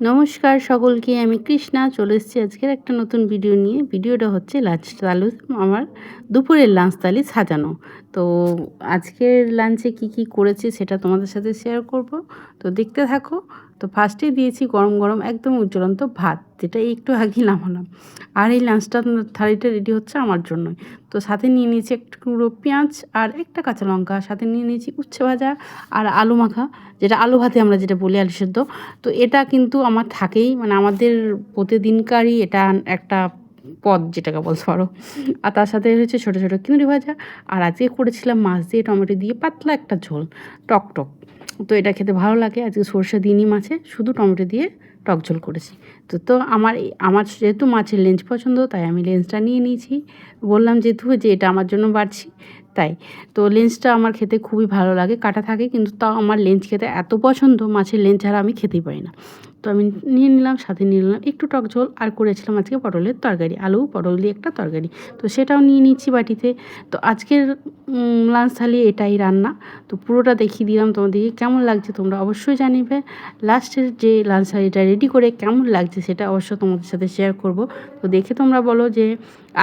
নমস্কার সকলকে, আমি কৃষ্ণা চলে এসেছি আজকের একটা নতুন ভিডিও নিয়ে। ভিডিওটা হচ্ছে লাঞ্চ থালি, আমার দুপুরের লাঞ্চ থালি সাজানো। তো আজকের লাঞ্চে কি করেছি সেটা তোমাদের সাথে শেয়ার করব। তো দেখতে থাকো। তো ফার্স্টে দিয়েছি গরম গরম একদম উজ্জ্বলন্ত ভাত, যেটা একটু আগেই নামালাম। আর এই লাঞ্চটা থালিটা রেডি হচ্ছে আমার জন্যই। তো সাথে নিয়ে নিয়েছি একটু টুকরো পেঁয়াজ আর একটা কাঁচা লঙ্কা, সাথে নিয়ে নিয়েছি উচ্ছে ভাজা আর আলু মাখা, যেটা আলু ভাতে আমরা যেটা বলি, আলু সেদ্ধ। তো এটা কিন্তু আমার থাকেই, মানে আমাদের প্রতিদিনকারই এটা একটা পদ, যেটাকে বলতে পারো। আর তার সাথে হচ্ছে ছোটো ছোটো চিংড়ি ভাজা। আর আজকে করেছিলাম মাছ দিয়ে টমেটো দিয়ে পাতলা একটা ঝোল, টক টক। তো এটা খেতে ভালো লাগে। আজকে সরষে দিইনি মাছে, শুধু টমেটো দিয়ে টক ঝোল করেছি। তো আমার যেহেতু মাছের লেজ পছন্দ, তাই আমি লেজটা নিয়ে নিয়েছি। বললাম যেহেতু যে এটা আমার জন্য বাড়ছি, তাই। তো লেন্সটা আমার খেতে খুবই ভালো লাগে, কাটা থাকে কিন্তু তাও আমার লেন্স খেতে এত পছন্দ, মাছের লেন্স ছাড়া আমি খেতেই পারি না। তো আমি নিয়ে নিলাম, সাথে নিয়ে নিলাম একটু টক ঝোল, আর করেছিলাম আজকে পটলের তরকারি, আলু পটল দিয়ে একটা তরকারি। তো সেটাও নিয়ে নিচ্ছি বাটিতে। তো আজকের লাঞ্চ থালি এটাই রান্না। তো পুরোটা দেখিয়ে দিলাম তোমাদেরকে, কেমন লাগছে তোমরা অবশ্যই জানিবে। লাস্টের যে লাঞ্চ থালিটা রেডি করে কেমন লাগছে সেটা অবশ্য তোমাদের সাথে শেয়ার করব। তো দেখে তোমরা বলো যে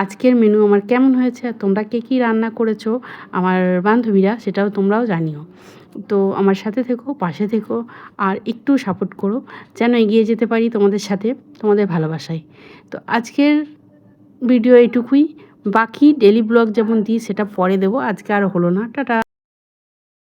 আজকের মেনু আমার কেমন হয়েছে, আর তোমরা কে কী রান্না করেছো আমার বান্ধবীরা, সেটাও তোমরাও জানিও। তো আমার সাথে থেকো, পাশে থেকো, আর একটু সাপোর্ট করো, যেন এগিয়ে যেতে পারি তোমাদের সাথে, তোমাদের ভালোবাসায়। তো আজকের ভিডিও এটুকুই। বাকি ডেলি ব্লগ যেমন দিই সেটা পরে দেবো, আজকে আর হলো না। টাটা।